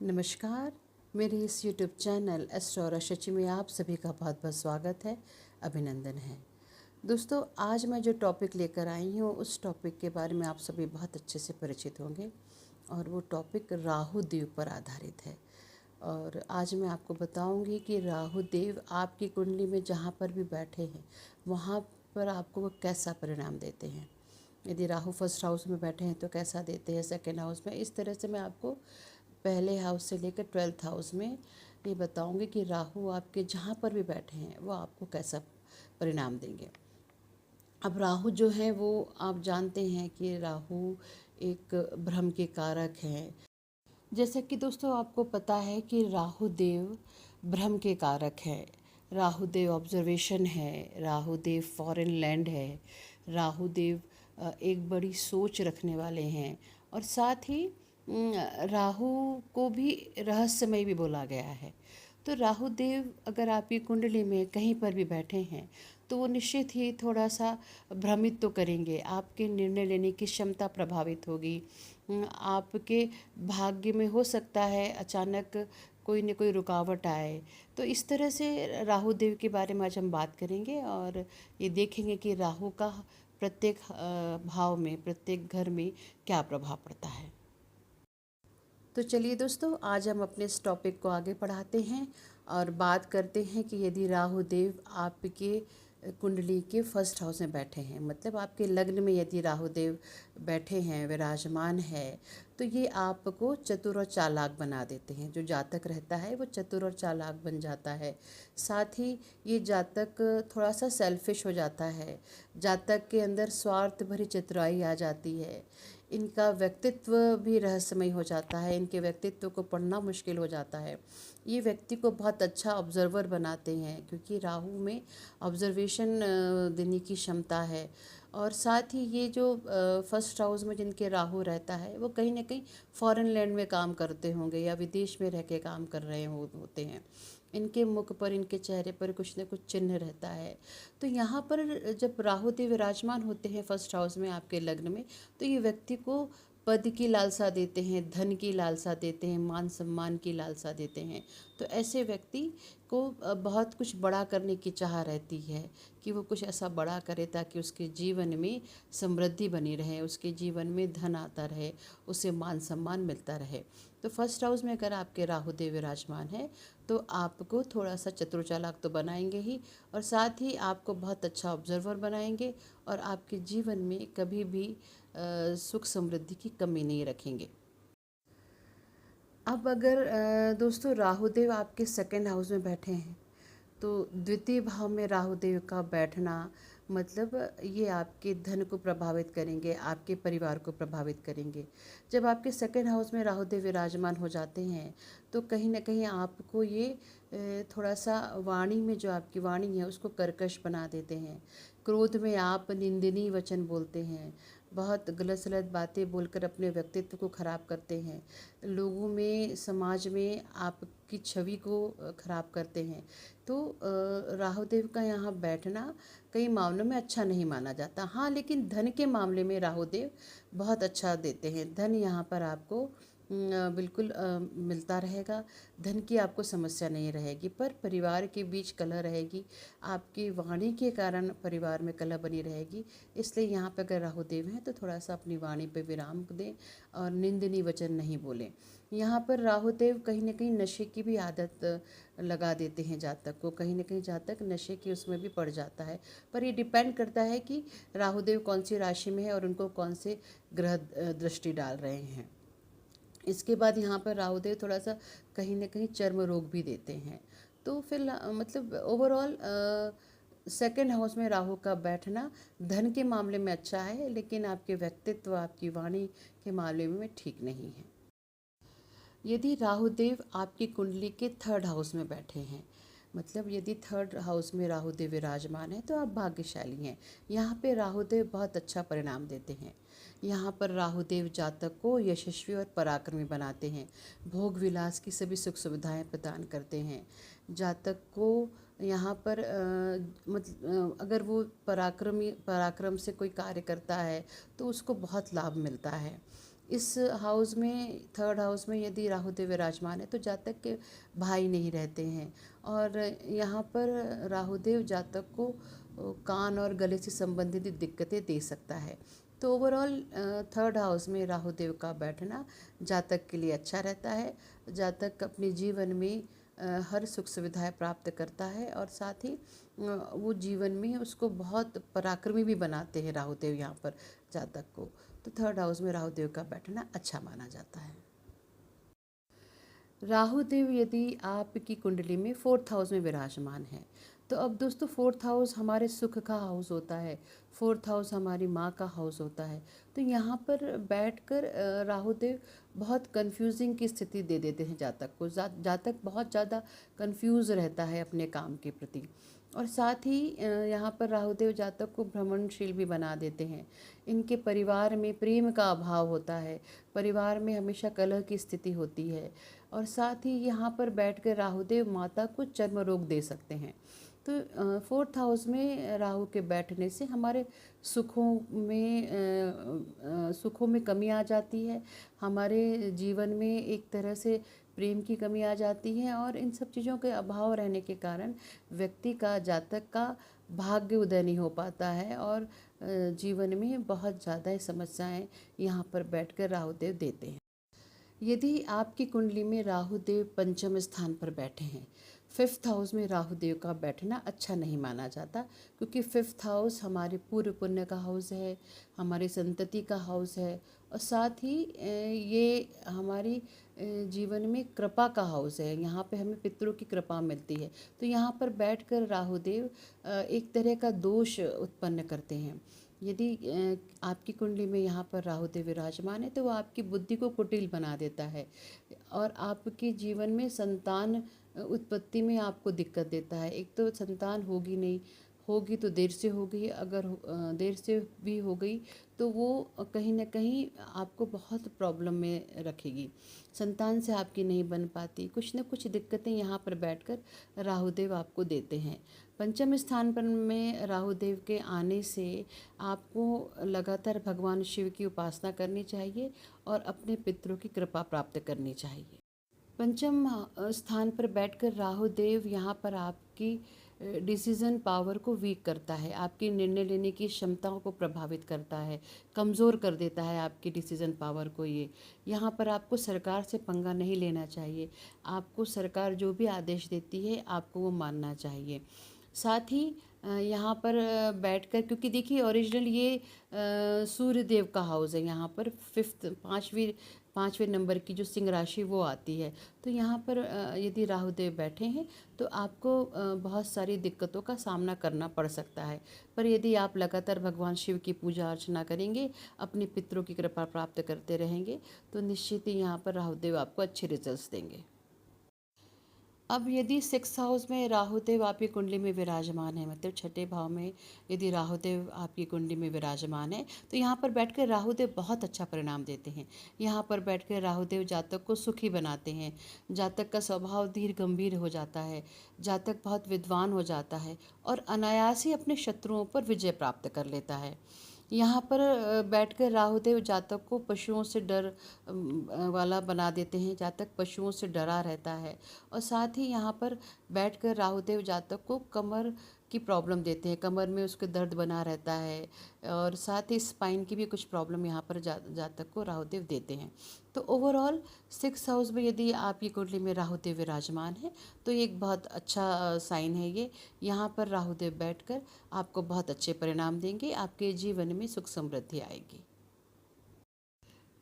नमस्कार। मेरे इस यूट्यूब चैनल एस्ट्रो शची में आप सभी का बहुत बहुत स्वागत है, अभिनंदन है। दोस्तों, आज मैं जो टॉपिक लेकर आई हूँ उस टॉपिक के बारे में आप सभी बहुत अच्छे से परिचित होंगे और वो टॉपिक राहु देव पर आधारित है। और आज मैं आपको बताऊंगी कि राहु देव आपकी कुंडली में जहाँ पर भी बैठे हैं वहाँ पर आपको वो कैसा परिणाम देते हैं। यदि राहु फर्स्ट हाउस में बैठे हैं तो कैसा देते हैं, सेकेंड हाउस में। इस तरह से मैं आपको पहले हाउस से लेकर 12th हाउस में ये बताऊंगी कि राहु आपके जहाँ पर भी बैठे हैं वो आपको कैसा परिणाम देंगे। अब राहु जो है वो आप जानते हैं कि राहु एक भ्रम के कारक हैं। जैसा कि दोस्तों आपको पता है कि राहु देव भ्रम के कारक है, राहु देव ऑब्जर्वेशन है, राहु देव फॉरेन लैंड है, राहु देव एक बड़ी सोच रखने वाले हैं। और साथ ही राहु को भी रहस्यमय भी बोला गया है। तो राहु देव अगर आपकी कुंडली में कहीं पर भी बैठे हैं तो वो निश्चित ही थोड़ा सा भ्रमित तो करेंगे, आपके निर्णय लेने की क्षमता प्रभावित होगी। आपके भाग्य में हो सकता है अचानक कोई न कोई रुकावट आए। तो इस तरह से राहु देव के बारे में आज हम बात करेंगे और ये देखेंगे कि राहु का प्रत्येक भाव में, प्रत्येक घर में क्या प्रभाव पड़ता है। तो चलिए दोस्तों, आज हम अपने इस टॉपिक को आगे बढ़ाते हैं और बात करते हैं कि यदि राहु देव आपके कुंडली के फर्स्ट हाउस में बैठे हैं, मतलब आपके लग्न में यदि राहु देव बैठे हैं, विराजमान है, तो ये आपको चतुर और चालाक बना देते हैं। जो जातक रहता है वो चतुर और चालाक बन जाता है। साथ ही ये जातक थोड़ा सा सेल्फिश हो जाता है, जातक के अंदर स्वार्थ भरी चतुराई आ जाती है। इनका व्यक्तित्व भी रहस्यमय हो जाता है, इनके व्यक्तित्व को पढ़ना मुश्किल हो जाता है। ये व्यक्ति को बहुत अच्छा ऑब्जर्वर बनाते हैं क्योंकि राहु में ऑब्जर्वेशन देने की क्षमता है। और साथ ही ये जो फर्स्ट हाउस में जिनके राहु रहता है वो कहीं ना कहीं फॉरेन लैंड में काम करते होंगे या विदेश में रह के काम कर रहे होते हैं। इनके मुख पर, इनके चेहरे पर कुछ न कुछ चिन्ह रहता है। तो यहाँ पर जब राहु देव विराजमान होते हैं फर्स्ट हाउस में आपके लग्न में, तो ये व्यक्ति को पद की लालसा देते हैं, धन की लालसा देते हैं, मान सम्मान की लालसा देते हैं। तो ऐसे व्यक्ति को बहुत कुछ बड़ा करने की चाह रहती है कि वो कुछ ऐसा बड़ा करे ताकि उसके जीवन में समृद्धि बनी रहे, उसके जीवन में धन आता रहे, उसे मान सम्मान मिलता रहे। तो फर्स्ट हाउस में अगर आपके राहु देव विराजमान है तो आपको थोड़ा सा चतुर चालाक तो बनाएंगे ही, और साथ ही आपको बहुत अच्छा ऑब्जर्वर बनाएंगे और आपके जीवन में कभी भी सुख समृद्धि की कमी नहीं रखेंगे। अब अगर दोस्तों राहु देव आपके सेकंड हाउस में बैठे हैं तो द्वितीय भाव में राहु देव का बैठना मतलब ये आपके धन को प्रभावित करेंगे, आपके परिवार को प्रभावित करेंगे। जब आपके सेकंड हाउस में राहु देव विराजमान हो जाते हैं तो कहीं ना कहीं आपको ये थोड़ा सा वाणी में, जो आपकी वाणी है उसको कर्कश बना देते हैं। क्रोध में आप निंदनीय वचन बोलते हैं, बहुत गलत सलत बातें बोलकर अपने व्यक्तित्व को खराब करते हैं, लोगों में, समाज में आपकी छवि को खराब करते हैं। तो राहुदेव का यहाँ बैठना कई मामलों में अच्छा नहीं माना जाता। हाँ, लेकिन धन के मामले में राहुदेव बहुत अच्छा देते हैं। धन यहाँ पर आपको बिल्कुल मिलता रहेगा, धन की आपको समस्या नहीं रहेगी। पर परिवार के बीच कलह रहेगी, आपकी वाणी के कारण परिवार में कलह बनी रहेगी। इसलिए यहाँ पर अगर राहुदेव हैं तो थोड़ा सा अपनी वाणी पर विराम दें और निंदनीय वचन नहीं बोलें। यहाँ पर राहुदेव कहीं ना कहीं नशे की भी आदत लगा देते हैं जातक को, कहीं ना कहीं जातक नशे की उसमें भी पड़ जाता है। पर ये डिपेंड करता है कि राहुदेव कौन सी राशि में है और उनको कौन से ग्रह दृष्टि डाल रहे हैं। इसके बाद यहाँ पर राहुदेव थोड़ा सा कहीं ना कहीं चर्म रोग भी देते हैं। तो फिर मतलब ओवरऑल सेकेंड हाउस में राहु का बैठना धन के मामले में अच्छा है, लेकिन आपके व्यक्तित्व, आपकी वाणी के मामले में ठीक नहीं है। यदि राहुदेव आपकी कुंडली के थर्ड हाउस में बैठे हैं, मतलब यदि थर्ड हाउस में राहुदेव विराजमान है तो आप भाग्यशाली हैं। यहाँ पे राहुदेव बहुत अच्छा परिणाम देते हैं। यहाँ पर राहुदेव जातक को यशस्वी और पराक्रमी बनाते हैं, भोग विलास की सभी सुख सुविधाएं प्रदान करते हैं। जातक को यहाँ पर अगर वो पराक्रम से कोई कार्य करता है तो उसको बहुत लाभ मिलता है। इस हाउस में, थर्ड हाउस में यदि राहु देव विराजमान है तो जातक के भाई नहीं रहते हैं, और यहाँ पर राहु देव जातक को कान और गले से संबंधित दिक्कतें दे सकता है। तो ओवरऑल थर्ड हाउस में राहु देव का बैठना जातक के लिए अच्छा रहता है। जातक अपने जीवन में हर सुख सुविधाएं प्राप्त करता है, और साथ ही वो जीवन में उसको बहुत पराक्रमी भी बनाते हैं राहु देव यहाँ पर जातक को। तो थर्ड हाउस में राहु देव का बैठना अच्छा माना जाता है। राहु देव यदि आपकी कुंडली में फोर्थ हाउस में विराजमान है, तो अब दोस्तों फोर्थ हाउस हमारे सुख का हाउस होता है, फोर्थ हाउस हमारी माँ का हाउस होता है। तो यहाँ पर बैठकर राहु देव बहुत कंफ्यूजिंग की स्थिति दे देते हैं जातक को। जातक बहुत ज़्यादा कंफ्यूज रहता है अपने काम के प्रति, और साथ ही यहाँ पर राहुदेव जातक को भ्रमणशील भी बना देते हैं। इनके परिवार में प्रेम का अभाव होता है, परिवार में हमेशा कलह की स्थिति होती है, और साथ ही यहाँ पर बैठकर राहुदेव माता को चर्म रोग दे सकते हैं। तो फोर्थ हाउस में राहु के बैठने से हमारे सुखों में कमी आ जाती है, हमारे जीवन में एक तरह से प्रेम की कमी आ जाती है, और इन सब चीज़ों के अभाव रहने के कारण व्यक्ति का, जातक का भाग्य उदय नहीं हो पाता है, और जीवन में बहुत ज़्यादा समस्याएं यहाँ पर बैठकर राहुदेव देते हैं। यदि आपकी कुंडली में राहुदेव पंचम स्थान पर बैठे हैं, फिफ्थ हाउस में राहुदेव का बैठना अच्छा नहीं माना जाता, क्योंकि फिफ्थ हाउस हमारे पूर्व पुण्य का हाउस है, हमारी संतति का हाउस है, और साथ ही ये हमारी जीवन में कृपा का हाउस है। यहाँ पे हमें पितरों की कृपा मिलती है। तो यहाँ पर बैठकर राहुदेव एक तरह का दोष उत्पन्न करते हैं। यदि आपकी कुंडली में यहाँ पर राहुदेव विराजमान है, तो वो आपकी बुद्धि को कुटिल बना देता है, और आपके जीवन में संतान उत्पत्ति में आपको दिक्कत देता है। एक तो संतान होगी नहीं, होगी तो देर से होगी, अगर देर से भी हो गई तो वो कहीं ना कहीं आपको बहुत प्रॉब्लम में रखेगी। संतान से आपकी नहीं बन पाती, कुछ न कुछ दिक्कतें यहाँ पर बैठकर राहुदेव आपको देते हैं। पंचम स्थान पर में राहुदेव के आने से आपको लगातार भगवान शिव की उपासना करनी चाहिए, और अपने पितरों की कृपा प्राप्त करनी चाहिए। पंचम स्थान पर बैठकर राहुदेव यहाँ पर आपकी डिसीज़न पावर को वीक करता है, आपकी निर्णय लेने की क्षमताओं को प्रभावित करता है, कमज़ोर कर देता है आपकी डिसीज़न पावर को। ये यहाँ पर आपको सरकार से पंगा नहीं लेना चाहिए, आपको सरकार जो भी आदेश देती है आपको वो मानना चाहिए। साथ ही यहाँ पर बैठकर, क्योंकि देखिए ओरिजिनल ये सूर्य देव का हाउस है, यहाँ पर पाँचवें नंबर की जो सिंह राशि वो आती है। तो यहाँ पर यदि राहुदेव बैठे हैं तो आपको बहुत सारी दिक्कतों का सामना करना पड़ सकता है, पर यदि आप लगातार भगवान शिव की पूजा अर्चना करेंगे, अपने पितरों की कृपा प्राप्त करते रहेंगे, तो निश्चित ही यहाँ पर राहुदेव आपको अच्छे रिजल्ट्स देंगे। अब यदि सिक्स हाउस में राहुदेव आपकी कुंडली में विराजमान है, मतलब छठे भाव में यदि राहुदेव आपकी कुंडली में विराजमान है, तो यहाँ पर बैठकर राहुदेव बहुत अच्छा परिणाम देते हैं। यहाँ पर बैठकर राहुदेव जातक को सुखी बनाते हैं, जातक का स्वभाव धीर गंभीर हो जाता है, जातक बहुत विद्वान हो जाता है, और अनायास ही अपने शत्रुओं पर विजय प्राप्त कर लेता है। यहाँ पर बैठकर राहुदेव जातक को पशुओं से डर वाला बना देते हैं, जातक पशुओं से डरा रहता है, और साथ ही यहाँ पर बैठकर राहुदेव जातक को कमर की प्रॉब्लम देते हैं, कमर में उसके दर्द बना रहता है, और साथ ही स्पाइन की भी कुछ प्रॉब्लम यहाँ पर जातक को राहुदेव देते हैं। तो ओवरऑल सिक्स हाउस में यदि आपकी कुंडली में राहुदेव विराजमान है तो ये एक बहुत अच्छा साइन है। ये यहाँ पर राहुदेव बैठकर आपको बहुत अच्छे परिणाम देंगे, आपके जीवन में सुख समृद्धि आएगी।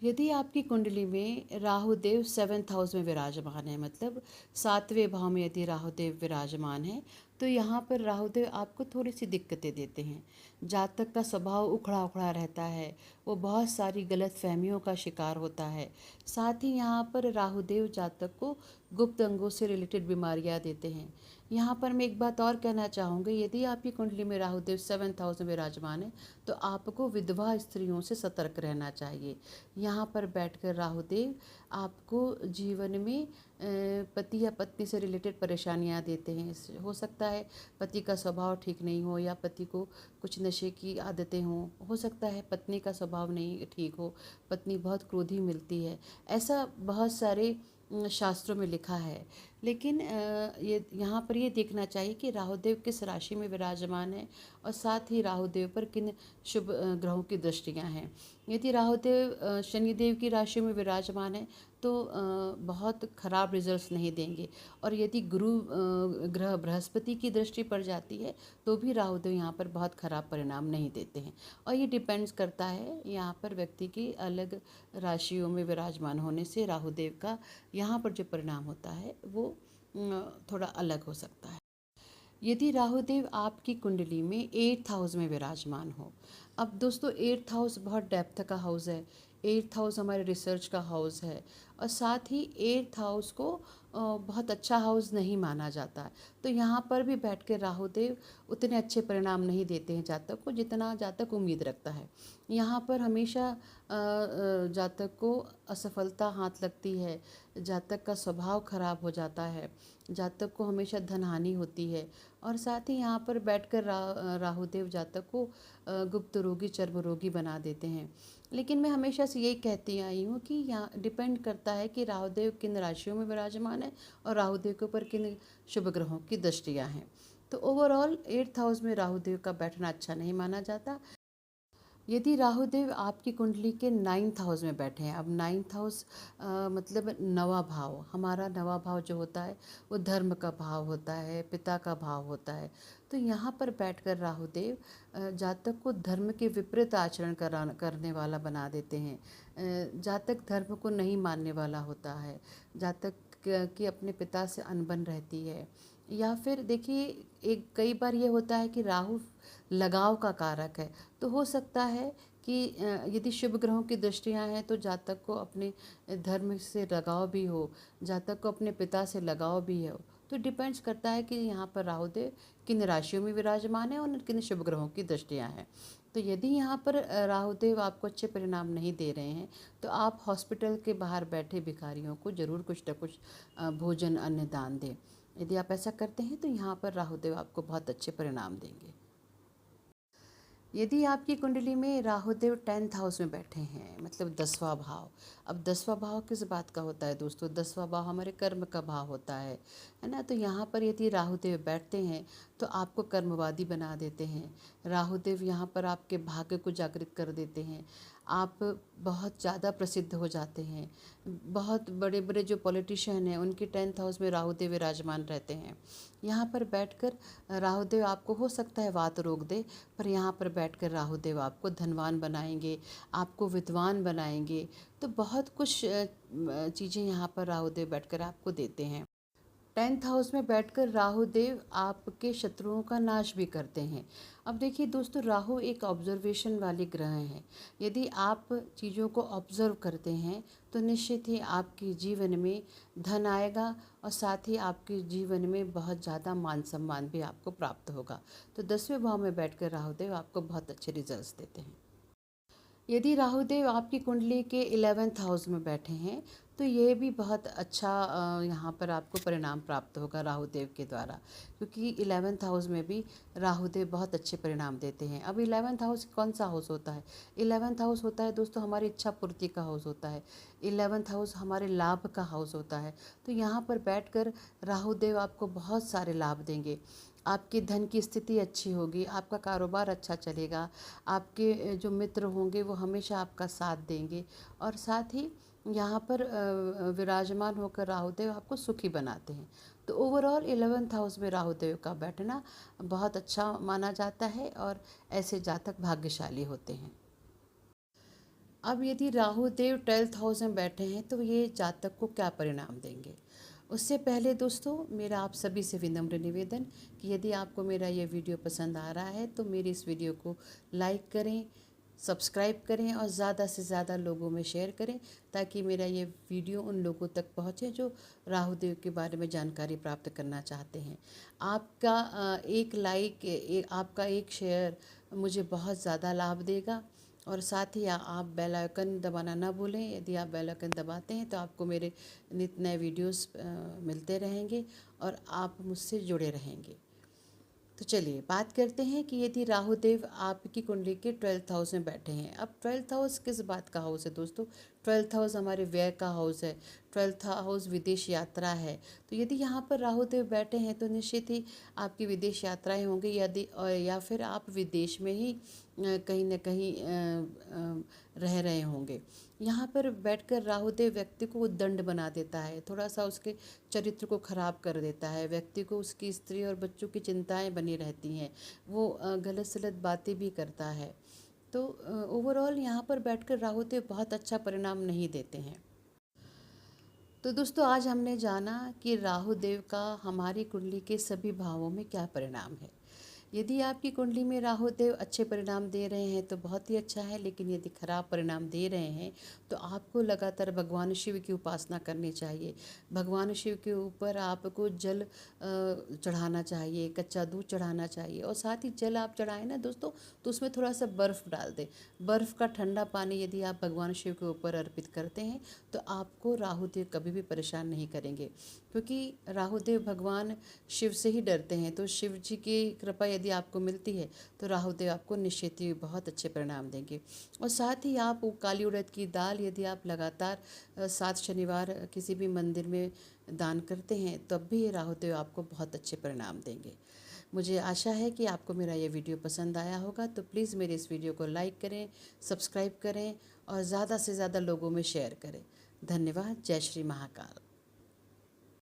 यदि आपकी कुंडली में राहुदेव सेवन्थ हाउस में विराजमान है, मतलब सातवें भाव में यदि राहुदेव विराजमान है, तो यहाँ पर राहुदेव आपको थोड़ी सी दिक्कतें देते हैं। जातक का स्वभाव उखड़ा उखड़ा रहता है, वो बहुत सारी गलत फहमियों का शिकार होता है। साथ ही यहाँ पर राहुदेव जातक को गुप्त अंगों से रिलेटेड बीमारियाँ देते हैं। यहाँ पर मैं एक बात और कहना चाहूँगी, यदि आपकी कुंडली में राहुदेव सेवन्थ हाउस में विराजमान है तो आपको विधवा स्त्रियों से सतर्क रहना चाहिए। यहाँ पर बैठकर राहुदेव आपको जीवन में पति या पत्नी से रिलेटेड परेशानियां देते हैं। हो सकता है पति का स्वभाव ठीक नहीं हो, या पति को कुछ नशे की आदतें हों। हो सकता है पत्नी का स्वभाव नहीं ठीक हो, पत्नी बहुत क्रोधी मिलती है। ऐसा बहुत सारे शास्त्रों में लिखा है। लेकिन ये यहाँ पर ये देखना चाहिए कि राहुदेव किस राशि में विराजमान है, और साथ ही राहुदेव पर किन शुभ ग्रहों की दृष्टियाँ हैं। यदि राहुदेव शनिदेव की राशि में विराजमान है तो बहुत खराब रिजल्ट्स नहीं देंगे, और यदि गुरु ग्रह बृहस्पति की दृष्टि पड़ जाती है तो भी राहुदेव यहाँ पर बहुत खराब परिणाम नहीं देते हैं। और ये डिपेंड्स करता है यहाँ पर व्यक्ति की अलग राशियों में विराजमान होने से राहुदेव का यहाँ पर जो परिणाम होता है वो थोड़ा अलग हो सकता है। यदि राहुदेव आपकी कुंडली में 8th हाउस में विराजमान हो। अब दोस्तों 8th हाउस बहुत डेप्थ का हाउस है। 8th हाउस हमारे रिसर्च का हाउस है, और साथ ही 8th हाउस को बहुत अच्छा हाउस नहीं माना जाता है। तो यहाँ पर भी बैठ के राहुदेव उतने अच्छे परिणाम नहीं देते हैं जातक को, जितना जातक उम्मीद रखता है। यहाँ पर हमेशा जातक को असफलता हाथ लगती है, जातक का स्वभाव खराब हो जाता है, जातक को हमेशा धन हानि होती है, और साथ ही यहाँ पर बैठकर राहुदेव जातक को गुप्त रोगी चर्म रोगी बना देते हैं। लेकिन मैं हमेशा से यही कहती आई हूँ कि यहाँ डिपेंड करता है कि राहुदेव किन राशियों में विराजमान है और राहुदेव के ऊपर किन शुभ ग्रहों की दृष्टियाँ हैं। तो ओवरऑल 8th हाउस में राहुदेव का बैठना अच्छा नहीं माना जाता। यदि राहुदेव आपकी कुंडली के 9th हाउस में बैठे हैं, अब 9th हाउस मतलब नवा भाव, हमारा नवा भाव जो होता है वो धर्म का भाव होता है, पिता का भाव होता है। तो यहाँ पर बैठकर राहुदेव जातक को धर्म के विपरीत आचरण करने वाला बना देते हैं। जातक धर्म को नहीं मानने वाला होता है, जातक की अपने पिता से अनबन रहती है, या फिर देखिए एक कई बार ये होता है कि राहु लगाव का कारक है। तो हो सकता है कि यदि शुभ ग्रहों की दृष्टियाँ हैं तो जातक को अपने धर्म से लगाव भी हो, जातक को अपने पिता से लगाव भी हो। तो डिपेंड्स करता है कि यहाँ पर राहुदेव किन राशियों में विराजमान है और किन शुभ ग्रहों की दृष्टियाँ हैं। तो यदि यहाँ पर राहुदेव आपको अच्छे परिणाम नहीं दे रहे हैं तो आप हॉस्पिटल के बाहर बैठे भिखारियों को ज़रूर कुछ न कुछ भोजन अन्न दान दें। यदि आप ऐसा करते हैं तो यहाँ पर राहुदेव आपको बहुत अच्छे परिणाम देंगे। यदि आपकी कुंडली में राहुदेव 10th हाउस में बैठे हैं, मतलब 10वां भाव। अब 10वां भाव किस बात का होता है दोस्तों? 10वां भाव हमारे कर्म का भाव होता है ना। तो यहाँ पर यदि राहुदेव बैठते हैं तो आपको कर्मवादी बना देते हैं। राहुदेव यहाँ पर आपके भाग्य को जागृत कर देते हैं। आप बहुत ज़्यादा प्रसिद्ध हो जाते हैं। बहुत बड़े बड़े जो पॉलिटिशियन हैं उनके 10th हाउस में राहुदेव विराजमान रहते हैं। यहाँ पर बैठकर राहुदेव आपको हो सकता है वात रोग दे, पर यहाँ पर बैठकर राहुदेव आपको धनवान बनाएंगे, आपको विद्वान बनाएंगे। तो बहुत कुछ चीज़ें यहाँ पर राहुदेव बैठकर आपको देते हैं। 10th हाउस में बैठकर राहुदेव आपके शत्रुओं का नाश भी करते हैं। अब देखिए दोस्तों, राहु एक ऑब्जर्वेशन वाले ग्रह हैं। यदि आप चीज़ों को ऑब्जर्व करते हैं तो निश्चित ही आपके जीवन में धन आएगा, और साथ ही आपके जीवन में बहुत ज़्यादा मान सम्मान भी आपको प्राप्त होगा। तो 10वें भाव में बैठकर राहुदेव आपको बहुत अच्छे रिजल्ट्स देते हैं। यदि राहुदेव आपकी कुंडली के 11th हाउस में बैठे हैं तो ये भी बहुत अच्छा यहाँ पर आपको परिणाम प्राप्त होगा राहुदेव के द्वारा, क्योंकि 11th हाउस में भी राहुदेव बहुत अच्छे परिणाम देते हैं। अब 11th हाउस कौन सा हाउस होता है? 11th हाउस होता है दोस्तों हमारी इच्छा पूर्ति का हाउस होता है। 11th हाउस हमारे लाभ का हाउस होता है। तो यहाँ पर बैठकर राहुदेव आपको बहुत सारे लाभ देंगे। आपके धन की स्थिति अच्छी होगी, आपका कारोबार अच्छा चलेगा, आपके जो मित्र होंगे वो हमेशा आपका साथ देंगे, और साथ ही यहाँ पर विराजमान होकर राहुदेव आपको सुखी बनाते हैं। तो ओवरऑल 11th हाउस में राहुदेव का बैठना बहुत अच्छा माना जाता है, और ऐसे जातक भाग्यशाली होते हैं। अब यदि राहुदेव 12th हाउस में बैठे हैं तो ये जातक को क्या परिणाम देंगे? उससे पहले दोस्तों मेरा आप सभी से विनम्र निवेदन कि यदि आपको मेरा ये वीडियो पसंद आ रहा है तो मेरी इस वीडियो को लाइक करें, सब्सक्राइब करें और ज़्यादा से ज़्यादा लोगों में शेयर करें, ताकि मेरा ये वीडियो उन लोगों तक पहुँचे जो राहुदेव के बारे में जानकारी प्राप्त करना चाहते हैं। आपका एक लाइक, आपका एक शेयर मुझे बहुत ज़्यादा लाभ देगा, और साथ ही आप बेल आइकन दबाना ना भूलें। यदि आप बेल आइकन दबाते हैं तो आपको मेरे नित नए वीडियोस मिलते रहेंगे और आप मुझसे जुड़े रहेंगे। तो चलिए बात करते हैं कि यदि राहु देव आपकी कुंडली के 12th हाउस में बैठे हैं। अब 12th हाउस किस बात का हाउस है दोस्तों? 12th हाउस हमारे व्यय का हाउस है। 12th हाउस विदेश यात्रा है। तो यदि यहाँ पर राहु देव बैठे हैं तो निश्चित ही आपकी विदेश यात्राएं होंगी, यदि या फिर आप विदेश में ही कहीं न कहीं रह रहे होंगे। यहाँ पर बैठकर राहु देव व्यक्ति को उद्दंड बना देता है, थोड़ा सा उसके चरित्र को खराब कर देता है। व्यक्ति को उसकी स्त्री और बच्चों की चिंताएं बनी रहती हैं। वो गलत सलत बातें भी करता है। तो ओवरऑल यहाँ पर बैठकर राहु देव बहुत अच्छा परिणाम नहीं देते हैं। तो दोस्तों आज हमने जाना कि राहु देव का हमारी कुंडली के सभी भावों में क्या परिणाम है। यदि आपकी कुंडली में राहु देव अच्छे परिणाम दे रहे हैं तो बहुत ही अच्छा है, लेकिन यदि खराब परिणाम दे रहे हैं तो आपको लगातार भगवान शिव की उपासना करनी चाहिए। भगवान शिव के ऊपर आपको जल चढ़ाना चाहिए, कच्चा दूध चढ़ाना चाहिए, और साथ ही जल आप चढ़ाएं ना दोस्तों तो उसमें थोड़ा सा बर्फ़ डाल दें। बर्फ़ का ठंडा पानी यदि आप भगवान शिव के ऊपर अर्पित करते हैं तो आपको राहु देव कभी भी परेशान नहीं करेंगे, क्योंकि राहु देव भगवान शिव से ही डरते हैं। तो शिव जी की कृपा यदि आपको मिलती है तो राहु देव आपको निश्चित ही बहुत अच्छे परिणाम देंगे। और साथ ही आप काली उड़द की दाल यदि आप लगातार 7 शनिवार किसी भी मंदिर में दान करते हैं तब भी राहु देव आपको बहुत अच्छे परिणाम देंगे। मुझे आशा है कि आपको मेरा ये वीडियो पसंद आया होगा, तो प्लीज़ मेरे इस वीडियो को लाइक करें, सब्सक्राइब करें और ज़्यादा से ज़्यादा लोगों में शेयर करें। धन्यवाद। जय श्री महाकाल।